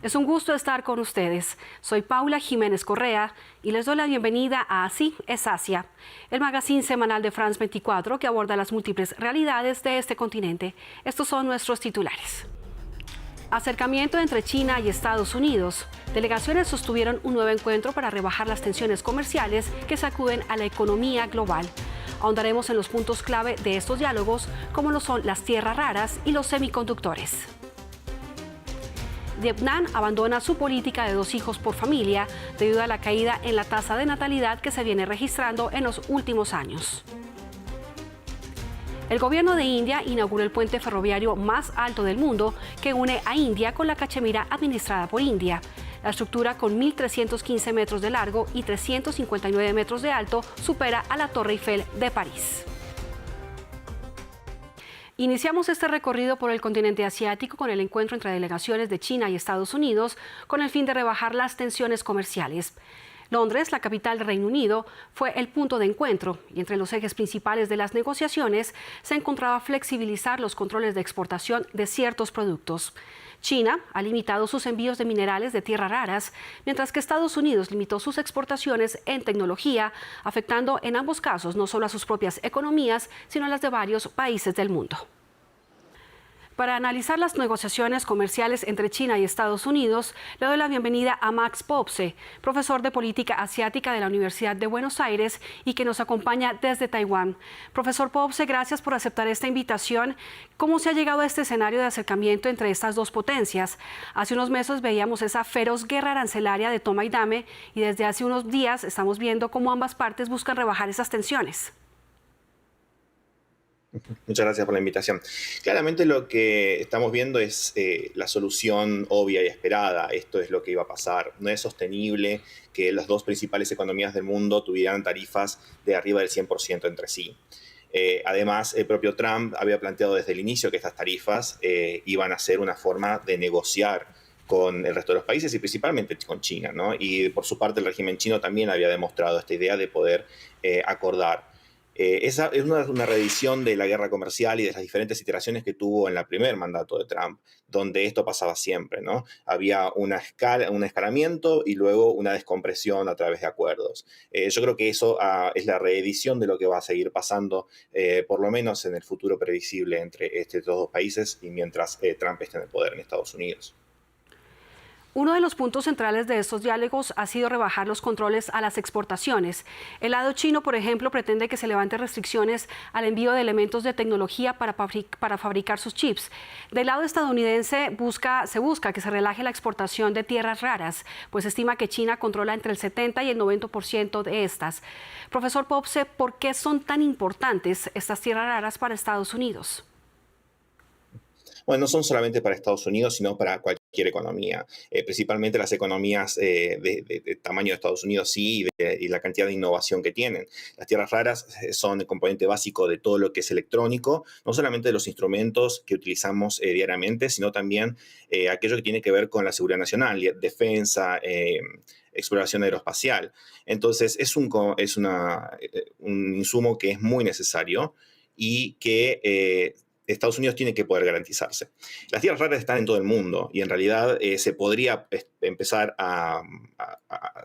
Es un gusto estar con ustedes. Soy Paula Jiménez Correa y les doy la bienvenida a Así es Asia, el magazine semanal de France 24 que aborda las múltiples realidades de este continente. Estos son nuestros titulares. Acercamiento entre China y Estados Unidos. Delegaciones sostuvieron un nuevo encuentro para rebajar las tensiones comerciales que sacuden a la economía global. Ahondaremos en los puntos clave de estos diálogos, como lo son las tierras raras y los semiconductores. Vietnam abandona su política de 2 hijos por familia debido a la caída en la tasa de natalidad que se viene registrando en los últimos años. El gobierno de India inauguró el puente ferroviario más alto del mundo que une a India con la Cachemira administrada por India. La estructura, con 1.315 metros de largo y 359 metros de alto, supera a la Torre Eiffel de París. Iniciamos este recorrido por el continente asiático con el encuentro entre delegaciones de China y Estados Unidos con el fin de rebajar las tensiones comerciales. Londres, la capital del Reino Unido, fue el punto de encuentro y entre los ejes principales de las negociaciones se encontraba flexibilizar los controles de exportación de ciertos productos. China ha limitado sus envíos de minerales de tierras raras, mientras que Estados Unidos limitó sus exportaciones en tecnología, afectando en ambos casos no solo a sus propias economías, sino a las de varios países del mundo. Para analizar las negociaciones comerciales entre China y Estados Unidos, le doy la bienvenida a Max Popse, profesor de política asiática de la Universidad de Buenos Aires y que nos acompaña desde Taiwán. Profesor Popse, gracias por aceptar esta invitación. ¿Cómo se ha llegado a este escenario de acercamiento entre estas dos potencias? Hace unos meses veíamos esa feroz guerra arancelaria de toma y dame y desde hace unos días estamos viendo cómo ambas partes buscan rebajar esas tensiones. Muchas gracias por la invitación. Claramente lo que estamos viendo es la solución obvia y esperada. Esto es lo que iba a pasar. No es sostenible que las dos principales economías del mundo tuvieran tarifas de arriba del 100% entre sí. Además, el propio Trump había planteado desde el inicio que estas tarifas iban a ser una forma de negociar con el resto de los países y principalmente con China, ¿no? Y por su parte el régimen chino también había demostrado esta idea de poder acordar. Esa es una reedición de la guerra comercial y de las diferentes iteraciones que tuvo en el primer mandato de Trump, donde esto pasaba siempre, ¿no? Había un escalamiento y luego una descompresión a través de acuerdos. Yo creo que eso es la reedición de lo que va a seguir pasando, por lo menos en el futuro previsible entre estos dos países y mientras Trump esté en el poder en Estados Unidos. Uno de los puntos centrales de estos diálogos ha sido rebajar los controles a las exportaciones. El lado chino, por ejemplo, pretende que se levanten restricciones al envío de elementos de tecnología para fabricar sus chips. Del lado estadounidense se busca que se relaje la exportación de tierras raras, pues estima que China controla entre el 70 y el 90% de estas. Profesor Popse, ¿por qué son tan importantes estas tierras raras para Estados Unidos? Bueno, no son solamente para Estados Unidos, sino para cualquier economía, principalmente las economías de tamaño de Estados Unidos, sí, y la cantidad de innovación que tienen. Las tierras raras son el componente básico de todo lo que es electrónico, no solamente de los instrumentos que utilizamos diariamente, sino también aquello que tiene que ver con la seguridad nacional, defensa, exploración aeroespacial. Entonces, un insumo que es muy necesario y que Estados Unidos tiene que poder garantizarse. Las tierras raras están en todo el mundo y en realidad se podría empezar a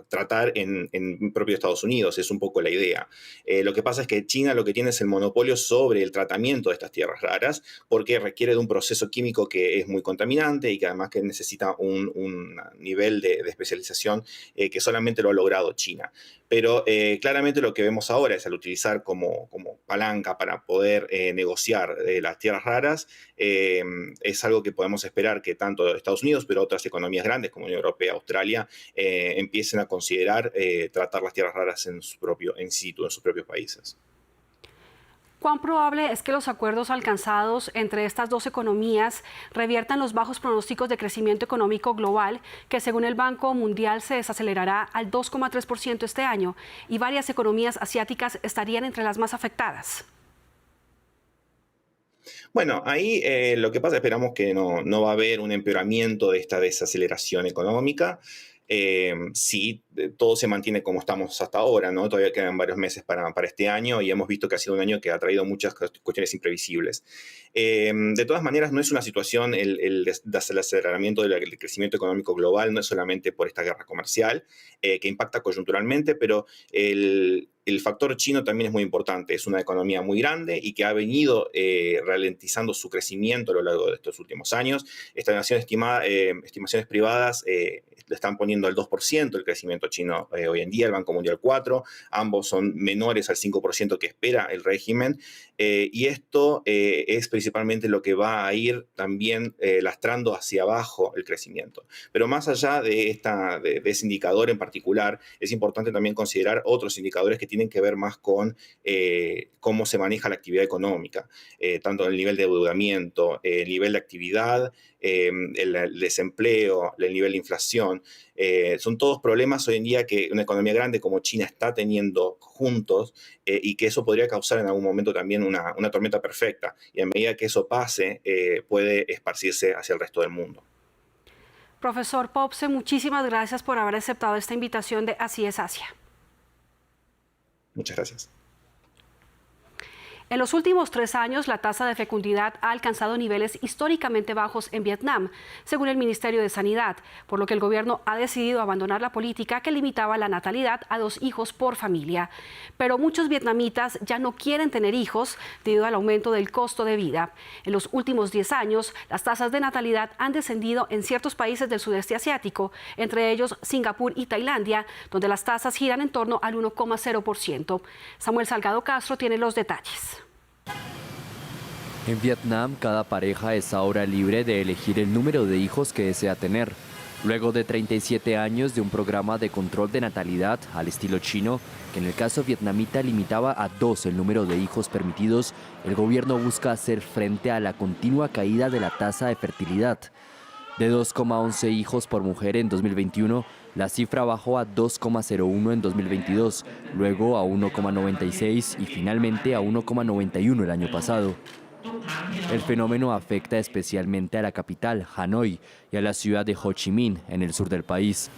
tratar en propio Estados Unidos, es un poco la idea. Lo que pasa es que China lo que tiene es el monopolio sobre el tratamiento de estas tierras raras porque requiere de un proceso químico que es muy contaminante y que además que necesita un nivel de especialización que solamente lo ha logrado China. Pero claramente lo que vemos ahora es al utilizar como palanca para poder negociar las tierras raras, es algo que podemos esperar que tanto Estados Unidos, pero otras economías grandes como Unión Europea, Australia, empiecen a considerar tratar las tierras raras en situ, en sus propios países. ¿Cuán probable es que los acuerdos alcanzados entre estas dos economías reviertan los bajos pronósticos de crecimiento económico global, que según el Banco Mundial se desacelerará al 2,3% este año, y varias economías asiáticas estarían entre las más afectadas? Bueno, ahí lo que pasa, esperamos que no va a haber un empeoramiento de esta desaceleración económica. si todo se mantiene como estamos hasta ahora, ¿no? Todavía quedan varios meses para este año y hemos visto que ha sido un año que ha traído muchas cuestiones imprevisibles. De todas maneras, no es una situación, el desaceleramiento del crecimiento económico global no es solamente por esta guerra comercial, que impacta coyunturalmente, pero el factor chino también es muy importante. Es una economía muy grande y que ha venido ralentizando su crecimiento a lo largo de estos últimos años. Estimaciones privadas le están poniendo al 2% el crecimiento chino hoy en día, el Banco Mundial 4%. Ambos son menores al 5% que espera el régimen. Y esto es principalmente lo que va a ir también lastrando hacia abajo el crecimiento. Pero más allá de ese indicador en particular, es importante también considerar otros indicadores que tienen que ver más con cómo se maneja la actividad económica, tanto el nivel de endeudamiento, el nivel de actividad, el desempleo, el nivel de inflación. Son todos problemas hoy en día que una economía grande como China está teniendo juntos y que eso podría causar en algún momento también una tormenta perfecta. Y a medida que eso pase, puede esparcirse hacia el resto del mundo. Profesor Popse, muchísimas gracias por haber aceptado esta invitación de Así es Asia. Muchas gracias. En los últimos 3 años, la tasa de fecundidad ha alcanzado niveles históricamente bajos en Vietnam, según el Ministerio de Sanidad, por lo que el gobierno ha decidido abandonar la política que limitaba la natalidad a 2 hijos por familia. Pero muchos vietnamitas ya no quieren tener hijos debido al aumento del costo de vida. En los últimos 10 años, las tasas de natalidad han descendido en ciertos países del sudeste asiático, entre ellos Singapur y Tailandia, donde las tasas giran en torno al 1,0%. Samuel Salgado Castro tiene los detalles. En Vietnam, cada pareja es ahora libre de elegir el número de hijos que desea tener. Luego de 37 años de un programa de control de natalidad al estilo chino, que en el caso vietnamita limitaba a 2 el número de hijos permitidos, el gobierno busca hacer frente a la continua caída de la tasa de fertilidad. De 2,11 hijos por mujer en 2021, la cifra bajó a 2,01 en 2022, luego a 1,96 y finalmente a 1,91 el año pasado. El fenómeno afecta especialmente a la capital, Hanoi, y a la ciudad de Ho Chi Minh, en el sur del país.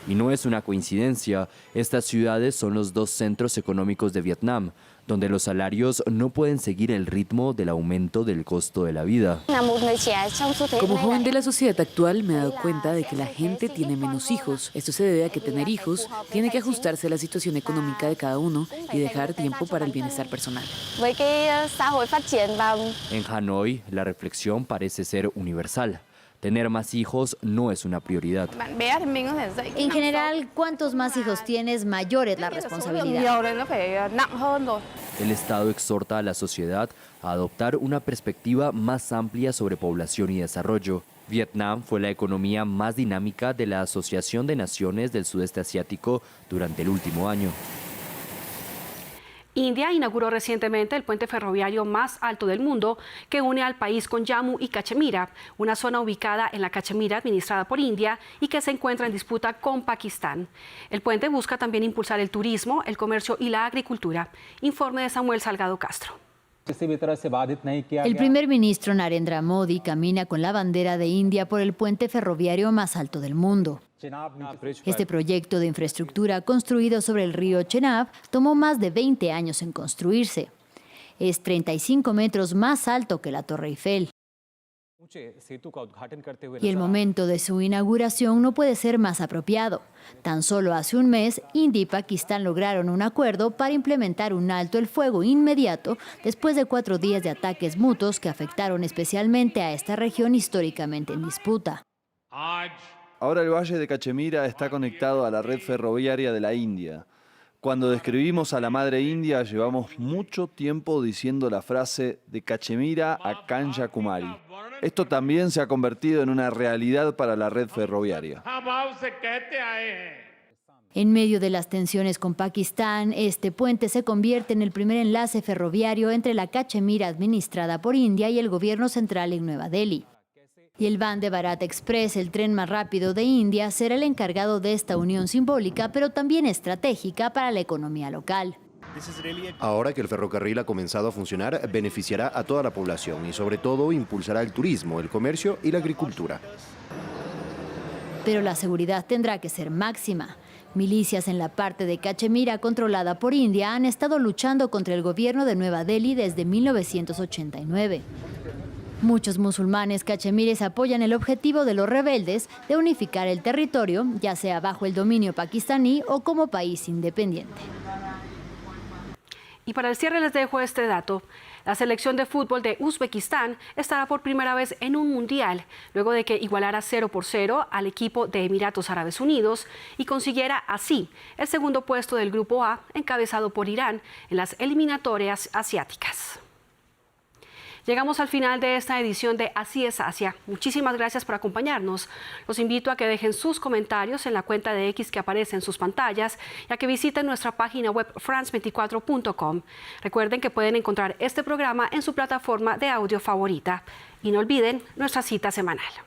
Y no es una coincidencia, estas ciudades son los 2 centros económicos de Vietnam, donde los salarios no pueden seguir el ritmo del aumento del costo de la vida. Como joven de la sociedad actual me he dado cuenta de que la gente tiene menos hijos. Esto se debe a que tener hijos tiene que ajustarse a la situación económica de cada uno y dejar tiempo para el bienestar personal. En Hanoi, la reflexión parece ser universal. Tener más hijos no es una prioridad. En general, cuantos más hijos tienes, mayor es la responsabilidad. El Estado exhorta a la sociedad a adoptar una perspectiva más amplia sobre población y desarrollo. Vietnam fue la economía más dinámica de la Asociación de Naciones del Sudeste Asiático durante el último año. India inauguró recientemente el puente ferroviario más alto del mundo que une al país con Jammu y Cachemira, una zona ubicada en la Cachemira administrada por India y que se encuentra en disputa con Pakistán. El puente busca también impulsar el turismo, el comercio y la agricultura. Informe de Samuel Salgado Castro. El primer ministro Narendra Modi camina con la bandera de India por el puente ferroviario más alto del mundo. Este proyecto de infraestructura construido sobre el río Chenab tomó más de 20 años en construirse. Es 35 metros más alto que la Torre Eiffel. Y el momento de su inauguración no puede ser más apropiado. Tan solo hace un mes, India y Pakistán lograron un acuerdo para implementar un alto el fuego inmediato después de 4 días de ataques mutuos que afectaron especialmente a esta región históricamente en disputa. Ahora el Valle de Cachemira está conectado a la red ferroviaria de la India. Cuando describimos a la madre India, llevamos mucho tiempo diciendo la frase de Cachemira a Kanyakumari. Esto también se ha convertido en una realidad para la red ferroviaria. En medio de las tensiones con Pakistán, este puente se convierte en el primer enlace ferroviario entre la Cachemira administrada por India y el gobierno central en Nueva Delhi. Y el Vande Bharat Express, el tren más rápido de India, será el encargado de esta unión simbólica, pero también estratégica para la economía local. Ahora que el ferrocarril ha comenzado a funcionar, beneficiará a toda la población y sobre todo impulsará el turismo, el comercio y la agricultura. pero la seguridad tendrá que ser máxima. Milicias en la parte de Cachemira controlada por India han estado luchando contra el gobierno de Nueva Delhi desde 1989. Muchos musulmanes cachemíres apoyan el objetivo de los rebeldes de unificar el territorio, ya sea bajo el dominio pakistaní o como país independiente. Y para el cierre les dejo este dato. La selección de fútbol de Uzbekistán estará por primera vez en un mundial, luego de que igualara 0-0 al equipo de Emiratos Árabes Unidos y consiguiera así el segundo puesto del Grupo A, encabezado por Irán, en las eliminatorias asiáticas. Llegamos al final de esta edición de Así es Asia. Muchísimas gracias por acompañarnos. Los invito a que dejen sus comentarios en la cuenta de X que aparece en sus pantallas y a que visiten nuestra página web france24.com. Recuerden que pueden encontrar este programa en su plataforma de audio favorita. Y no olviden nuestra cita semanal.